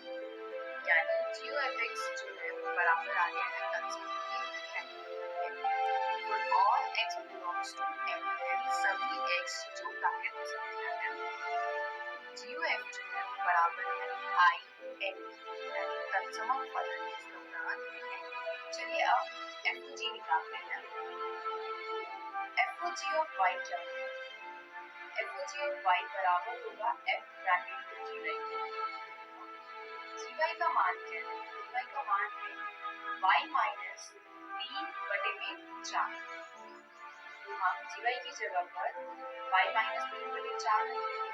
यानी GOFX जो है वो बराबर आ गया है तत्सम for all x belongs to m, यानी सभी x जो ब्रैकेट में संख्या है। GOF जो है वो बराबर है I n, यानी तत्सम फलन जिसका प्रांत है। चलिए अब FOG निकालते हैं। FOG of y क्या है? FOG of y बराबर होगा f ब्रैकेट में gy का मान क्या है? gy का मान है y माइनस 3/4। हम gy की जगह पर y माइनस 3/4 रखेंगे,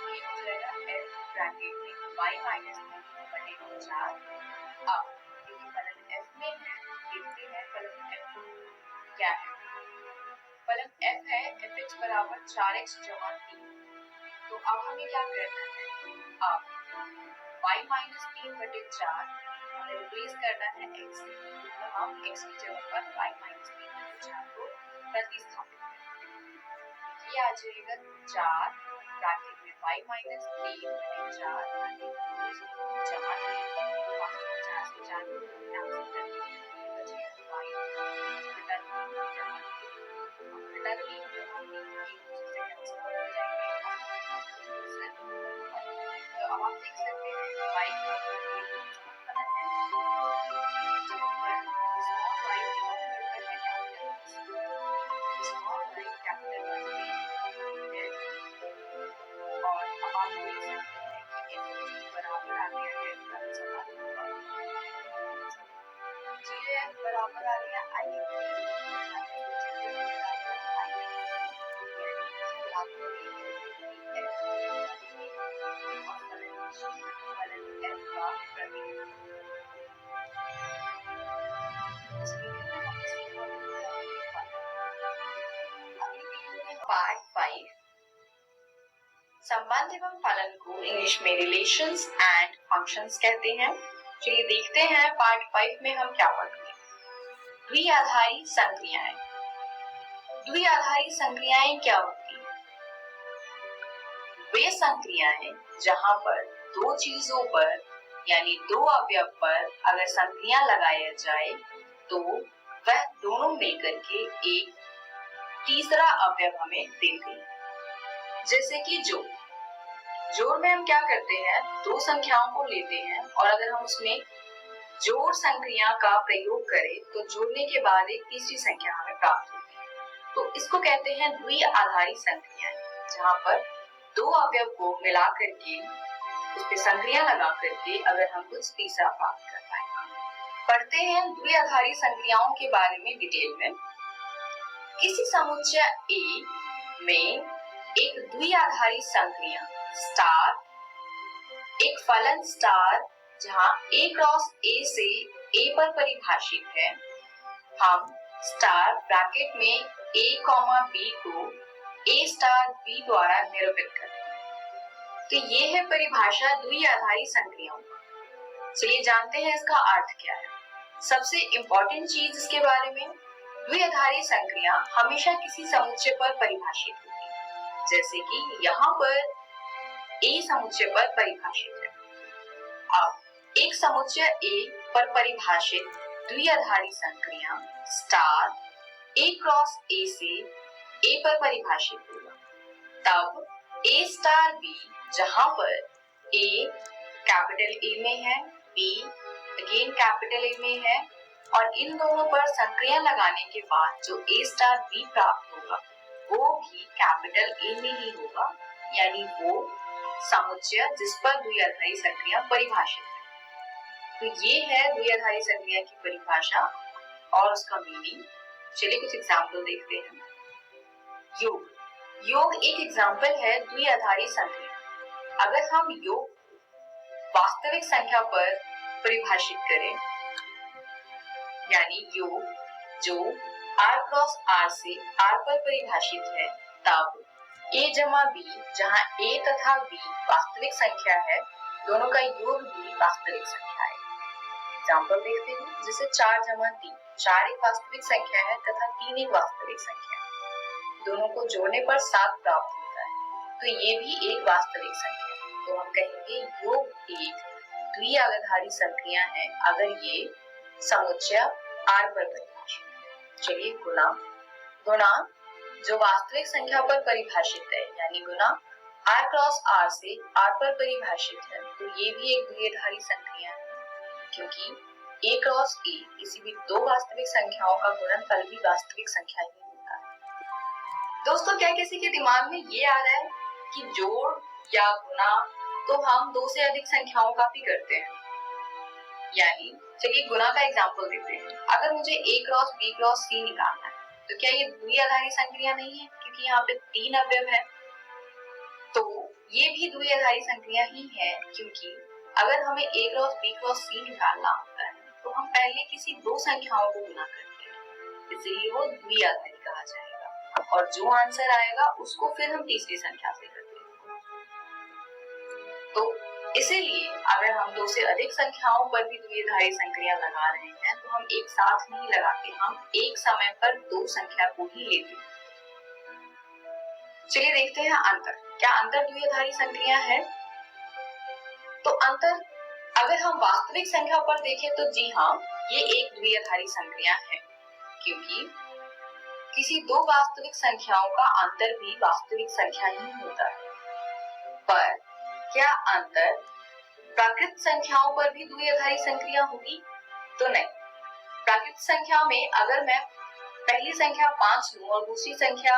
ये हो जाएगा f ब्रैकेट में y माइनस 3/4। अब क्योंकि फलन f में है, देखते हैं फलन f क्या है। फलन f है fx बराबर 4x जमा 3। तो अब हमें क्या करना है, अब y माइनस 3/4 हमें रिप्लेस करना है x से। तो हम x की जगह पर y माइनस 3/4 को प्रतिस्थापित करेंगे। ये आ जाएगा 4 ब्रैकेट में y माइनस 3/4 जमा 3। हम 4 से 4 को कैंसिल कर देंगे, बचेगा y घटा 3 जमा 3। घटा 3 जमा 3 एक से कैंसिल हो जाएंगे। तो अब आप देख सकते हैं y का फलन है, जहाँ पर स्मॉल y बिलोंग करता है capital y, small y capital Y है। और अब आप देख सकते हैं कि FOG बराबर आ गया है तत्सम GOF बराबर आ गया I पार्ट 5 संबंध एवं फलन को इंग्लिश में रिलेशंस एंड फंक्शंस कहते हैं। चलिए देखते हैं पार्ट 5 में हम क्या पढ़ेंगे। द्विआधारी संक्रियाएं। द्विआधारी संक्रियाएं क्या होती हैं? वे संक्रियाएं जहां पर दो चीजों पर यानी दो अवयव पर अगर संक्रिया लगाया जाए तो वह दोनों मिलकर के एक तीसरा अवयव हमें देते हैं। जैसे कि जोड़ में हम क्या करते हैं, दो संख्याओं को लेते हैं और अगर हम उसमें जोड़ संक्रिया का प्रयोग करें तो जोड़ने के बाद एक तीसरी संख्या हमें प्राप्त होती है। तो इसको कहते हैं द्विआधारी संक्रियाएं, जहां पर दो अवयव को मिला करके उस पे संक्रिया लगा करके अगर हम कुछ तीसरा प्राप्त कर पाए। पढ़ते हैं द्विआधारी संक्रियाओं के बारे में डिटेल में। किसी समुच्चय A में एक द्विआधारी संक्रिया स्टार, एक फलन स्टार जहां A क्रॉस A से A पर परिभाषित है, हम स्टार ब्रैकेट में A, B को A स्टार B द्वारा निरूपित करते हैं। तो ये है परिभाषा द्विआधारी संक्रियाओं का। चलिए जानते हैं इसका अर्थ क्या है। सबसे इम्पोर्टेंट चीज इसके बारे में, द्विआधारी संक्रिया हमेशा किसी समुच्चय पर परिभाषित होती है। जैसे कि यहाँ पर A समुच्चय पर परिभाषित है, एक समुच्चय ए पर परिभाषित द्विआधारी संक्रिया स्टार ए क्रॉस ए से ए पर परिभाषित होगा, तब ए स्टार बी जहां पर ए कैपिटल ए में है, बी अगेन कैपिटल ए में है और इन दोनों पर संक्रिया लगाने के बाद जो ए स्टार बी प्राप्त होगा वो भी कैपिटल ए में ही होगा, यानी वो समुच्चय जिस पर द्विआधारी संक्रिया परिभाषित है। तो ये है द्विआधारी संक्रिया की परिभाषा और उसका मीनिंग। चलिए कुछ एग्जाम्पल देखते हैं। योग योग एक एग्जाम्पल है द्विआधारी संक्रिया। अगर हम योग वास्तविक संख्या पर परिभाषित करें, यानी योग जो r क्रॉस r से r पर परिभाषित है, तब a जमा b जहां a तथा b वास्तविक संख्या है, दोनों का योग भी वास्तविक संख्या है। एग्जाम्पल देखते हैं, जैसे 4 जमा 3, 4 एक वास्तविक संख्या है तथा 3 एक वास्तविक संख्या है, दोनों को जोड़ने पर 7 प्राप्त होता है, तो ये भी एक वास्तविक संख्या है। तो हम कहेंगे योग एक द्विआधारी संक्रिया है अगर ये समुच्चय r पर परिभाषित है। चलिए गुणा गुणा जो वास्तविक संख्या पर परिभाषित है, यानी गुणा r क्रॉस r से r पर परिभाषित है, तो ये भी एक द्विआधारी संक्रिया है क्योंकि a क्रॉस a किसी भी दो वास्तविक संख्याओं का गुणनफल भी वास्तविक संख्या ही होता है। दोस्तों, क्या किसी के दिमाग में ये आ रहा है कि जोड़ या गुणा तो हम दो से अधिक संख्याओं का भी करते हैं, यानी चलिए गुणा का एग्जांपल देखते हैं। अगर मुझे a cross b cross c निकालना है तो क्या ये द्विआधारी संक्रिया नहीं है, क्योंकि यहाँ पे 3 अवयव है, तो ये भी द्विआधारी संक्रिया ही है क्योंकि अगर हमें a cross b cross c निकालना होता है तो हम पहले किसी दो संख्याओं को गुना करते हैं, इसलिए वो द्विआधारी कहा जाएगा और जो आंसर आएगा उसको फिर हम तीसरी संख्या से करते हैं। तो इसीलिए अगर हम दो से अधिक संख्याओं पर भी द्विआधारी संक्रिया लगा रहे हैं तो हम एक साथ नहीं लगाते, हम एक समय पर दो संख्या को ही लेते हैं। चलिए देखते हैं अंतर। क्या अंतर द्विआधारी संक्रिया है? तो अंतर अगर हम वास्तविक संख्या पर देखें तो जी हाँ, ये एक द्विआधारी संक्रिया है क्योंकि किसी दो वास्तविक संख्याओं का अंतर भी वास्तविक संख्या ही होता है। पर क्या अंतर प्राकृत संख्याओं पर भी द्विआधारी संक्रिया होगी? तो नहीं। प्राकृत संख्या में अगर मैं पहली संख्या 5 लूं और दूसरी संख्या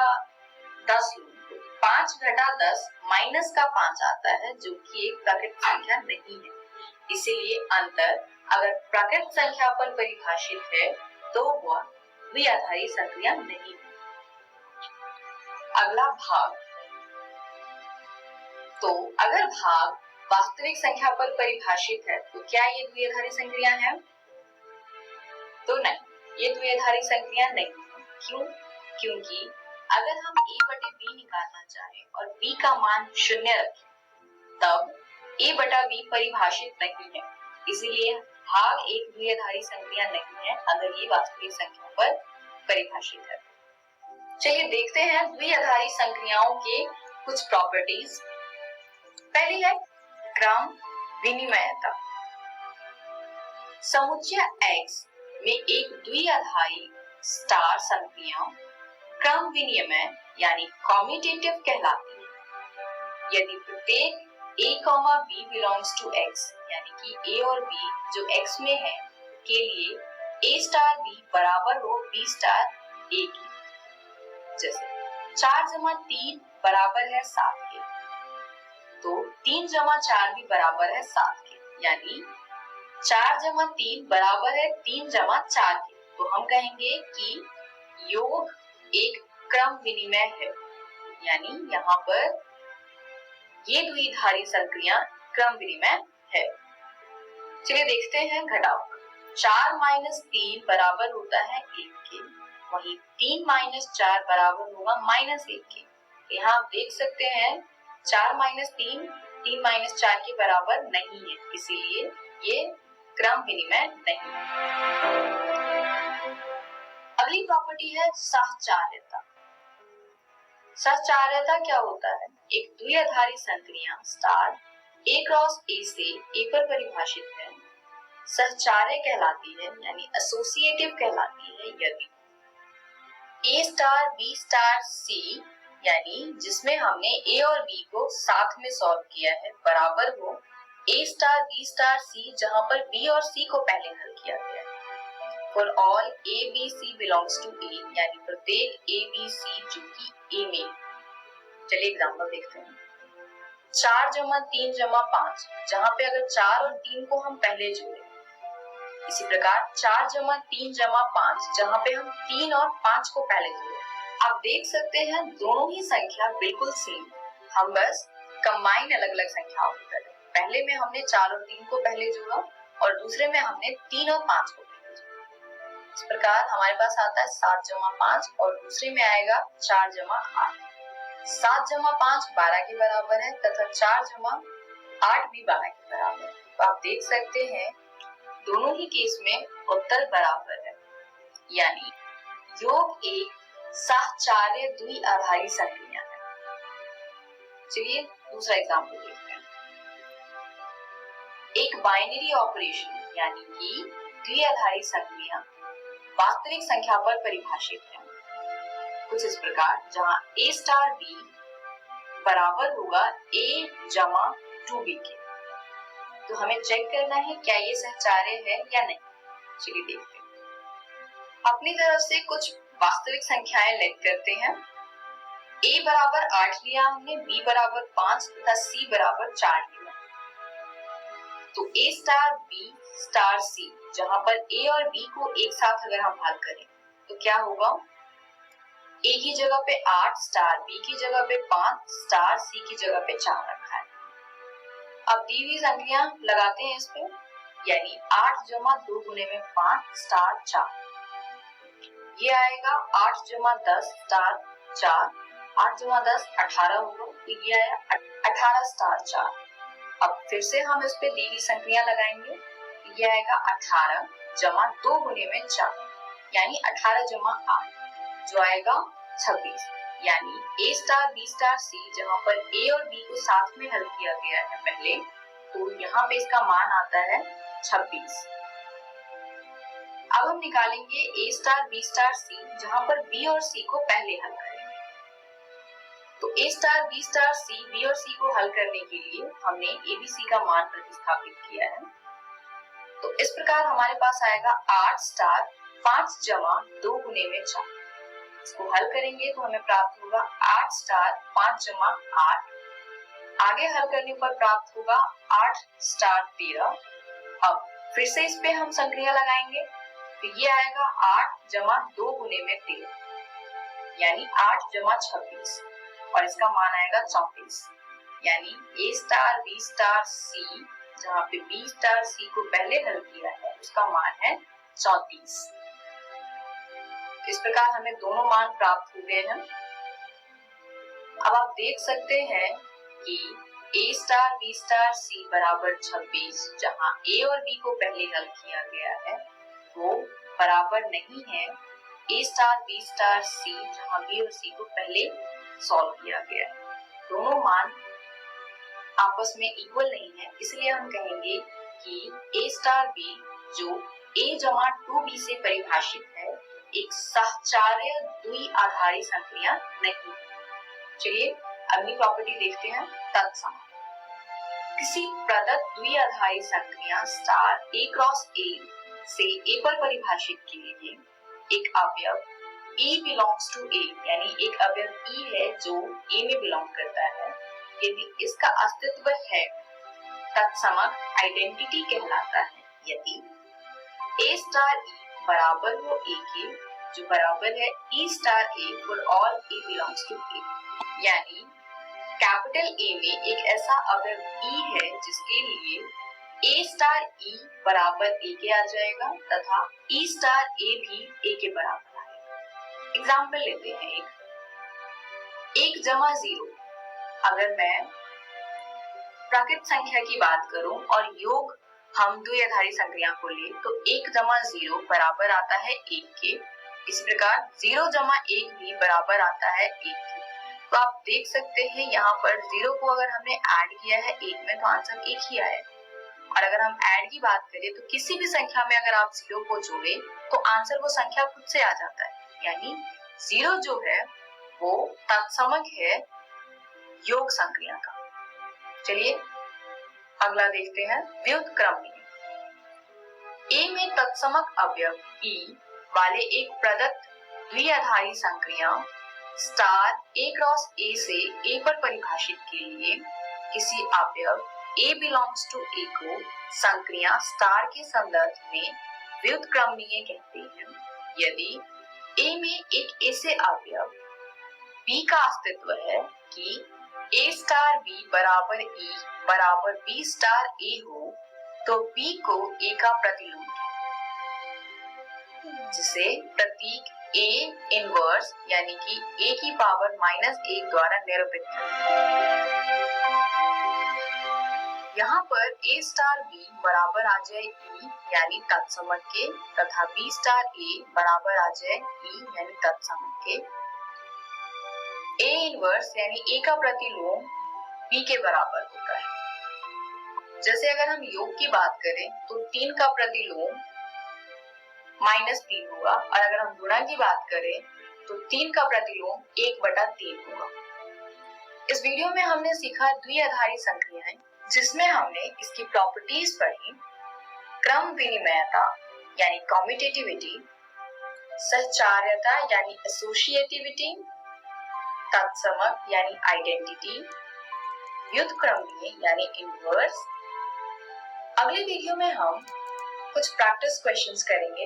10 लूं, 5 घटा 10 माइनस का 5 आता है, जो कि एक प्राकृत संख्या नहीं है। इसीलिए अंतर अगर प्राकृत संख्या पर परिभाषित है तो वह द्विआधारी संक्रिया नहीं है। अगला भाग। तो अगर भाग वास्तविक संख्या पर परिभाषित है तो क्या ये द्विआधारी संक्रिया है? तो नहीं, ये द्विआधारी संक्रिया नहीं है। क्यों? क्योंकि अगर हम a बटे b निकालना चाहें और b का मान 0 रखें, तब a बटा b परिभाषित नहीं है, इसीलिए भाग एक द्विआधारी संक्रिया नहीं है अगर ये वास्तविक संख्या पर परिभाषित है। चलिए देखते हैं द्विआधारी संक्रियाओं के कुछ प्रॉपर्टीज। पहली है क्रम विनिमयता। समुच्चय X में एक द्विआधारी स्टार संक्रिया क्रम विनिमय यानी कॉम्यूटेटिव कहलाती है। यदि प्रत्येक a, b belongs to x, यानी कि a और b जो x में है के लिए a स्टार b बराबर हो b स्टार a की। जैसे 4 जमा 3 बराबर है 7 के, तो 3 जमा 4 भी बराबर है 7 के, यानी 4 जमा 3 बराबर है 3 जमा 4 के। तो हम कहेंगे कि योग एक क्रम विनिमय है, यानी यहाँ पर ये द्विआधारी संक्रिया क्रम विनिमय है। चलिए देखते हैं घटाव। 4 माइनस 3 बराबर होता है 1 के, वही 3 माइनस 4 बराबर होगा -1 के। यहाँ आप देख सकते हैं 4 माइनस 3 3 माइनस 4 के बराबर नहीं है, इसीलिए ये क्रम विनिमय नहीं है। अगली प्रॉपर्टी है सहचार्यता। सहचार्यता क्या होता है? एक द्विआधारी संक्रिया स्टार a क्रॉस a से a पर परिभाषित है सहचार्य कहलाती है, यानी एसोसिएटिव कहलाती है यदि A star B star C, यानी जिसमें हमने A और B को साथ में सॉल्व किया है, बराबर हो A star B star C, जहां पर B और C को पहले हल किया गया है। For all A B C belongs to A, यानी प्रत्येक A B C जो कि A में। चलिए एग्जाम्पल देखते हैं। 4 जमा 3 जमा 5, जहां पे अगर 4 और 3 को हम पहले जोड़े, इसी प्रकार 4 जमा 3 जमा 5, जहां पे हम 3 और 5 को पहले जोड़े। आप देख सकते हैं दोनों ही संख्या बिल्कुल सेम, हम बस कंबाइन अलग अलग संख्याओं को करें। पहले में हमने 4 और 3 को पहले जोड़ा और दूसरे में हमने 3 और 5 को पहले जोड़ा। इस प्रकार हमारे पास आता है 7 जमा 5 और दूसरे में आएगा 4 जमा 8। 7 जमा 5 12 के बराबर है तथा 4 जमा 8 भी 12 के बराबर है। तो आप देख सकते हैं दोनों ही केस में उत्तर बराबर है, यानी योग एक सहचार्य द्विआधारी संक्रिया है। चलिए दूसरा एग्जाम्पल देखते हैं। एक बाइनरी ऑपरेशन यानी कि द्विआधारी संक्रिया वास्तविक संख्या पर परिभाषित है कुछ इस प्रकार, जहां A स्टार B बराबर होगा A जमा 2B के। तो हमें चेक करना है क्या ये सहचार्य है या नहीं। चलिए देखते हैं। अपनी तरफ से कुछ वास्तविक संख्याएं लेट करते हैं। A बराबर 8 लिया हमने, B बराबर 5 तथा C बराबर 4 लिया। तो A star B star C, जहां पर A और B को एक साथ अगर हम हल करें तो क्या होगा, A की जगह पे 8 स्टार, B की जगह पे 5 स्टार, C की जगह पे 4 रखा है। अब दी हुई संख्या लगाते हैं इस पे, यानी 8 जमा 2 गुने में 5 स्टार 4, ये आएगा 8 जमा 10 स्टार 4, 8 जमा 10 18 होगा, तो ये आया 18 स्टार 4। अब फिर से हम इस पे दी हुई संख्या लगाएंगे, तो ये आएगा 18 जमा 2 गुने में 4, यानी 18 जमा 8, जो आएगा 26। यानी A star B star C, जहां पर A और B को साथ में हल किया गया है पहले, तो यहाँ पे इसका मान आता है 26। अब हम निकालेंगे A star B star C, जहां पर B और C को पहले हल करेंगे। तो A star B star C, B और C को हल करने के लिए हमने ABC का मान प्रतिस्थापित किया है। तो इस प्रकार हमारे पास आएगा 8 स्टार 5 जमा 2 गुने में 4। इसको हल करेंगे तो हमें प्राप्त होगा 8 स्टार 5 जमा 8, आगे हल करने पर प्राप्त होगा 8 स्टार 13। अब फिर से इस पे हम संक्रिया लगाएंगे, तो ये आएगा 8 जमा 2 गुने में 13, यानी 8 जमा 26, और इसका मान आएगा 34। यानी A star B star C, जहाँ पे B स्टार C को पहले हल किया है, उसका मान है 34। इस प्रकार हमें दोनों मान प्राप्त हो गए हैं। अब आप देख सकते हैं कि A star B star C बराबर 26, जहां A और B को पहले हल किया गया है, वो बराबर नहीं है A star B star C, जहां B और C को पहले सॉल्व किया गया है। दोनों मान आपस में इक्वल नहीं है, इसलिए हम कहेंगे कि A स्टार B जो A जमा 2B से परिभाषित है, एक सहचार्य द्विआधारी संक्रिया नहीं। चलिए अगली प्रॉपर्टी देखते हैं, तत्सम। किसी प्रदत्त द्विआधारी संक्रिया स्टार A क्रॉस A से A पर परिभाषित के लिए एक अवयव E बिलोंग्स टू A, यानी एक अवयव E है जो A में बिलोंग करता है, यदि इसका अस्तित्व है, तत्समक आइडेंटिटी कहलाता है। यदि A स्टार E बराबर हो A के, जो बराबर है E star A for all A belongs to A, यानी कैपिटल A में एक ऐसा अवयव E है जिसके लिए A स्टार E बराबर A के आ जाएगा तथा E स्टार A भी A के बराबर आएगा। एग्जाम्पल लेते हैं, एक जमा 0। अगर मैं प्राकृत संख्या की बात करूं और योग हम द्विआधारी संक्रिया को ले, तो 1 जमा 0 बराबर आता है 1 के। इसी प्रकार 0 जमा 1 भी बराबर आता है 1 के। तो आप देख सकते हैं यहाँ पर 0 को अगर हमने ऐड किया है 1 में, तो आंसर 1 ही आएगा। और अगर हम ऐड की बात करें तो किसी भी संख्या में अगर आप 0 को जोड़े तो आंसर वो संख्या खुद से आ जाता है, यानी 0 जो है वो तत्समक है योग संक्रिया का। चलिए अगला देखते हैं व्युत्क्रमणीय। ए में तत्समक अवयव ई वाले एक प्रदत्त द्विआधारी संक्रिया स्टार ए क्रॉस ए से ए पर परिभाषित के लिए किसी अवयव ए बिलोंग्स टू ए को संक्रिया स्टार के संदर्भ में व्युत्क्रमणीय कहते हैं यदि ए में एक ऐसे अवयव बी का अस्तित्व है कि ए स्टार बी बराबर ई बराबर बी स्टार ए हो तो बी को ए का प्रतिलोम है, जिसे प्रतीक ए इनवर्स यानी कि ए की पावर -1 द्वारा निरूपित है। यहाँ पर ए स्टार बी बराबर आ जाए ई यानी तत्समक के तथा बी स्टार ए बराबर आ जाए ई यानी तत्समक के। ए इनवर्स यानी ए का प्रतिलोम बी के बराबर होता है। जैसे अगर हम योग की बात करें तो 3 का प्रतिलोम -3 होगा और अगर हम गुणा की बात करें तो 3 का प्रतिलोम 1/3 होगा। इस वीडियो में हमने सीखा द्विआधारी संक्रियाएं, जिसमें हमने इसकी प्रॉपर्टीज पढ़ी, क्रम विनिमयता यानी कम्यूटेटिविटी, सहचार्यता यानी एसोसिएटिविटी, तत्समक यानी आइडेंटिटी, व्युत्क्रमणीय यानी इनवर्स। अगले वीडियो में हम कुछ प्रैक्टिस क्वेश्चंस करेंगे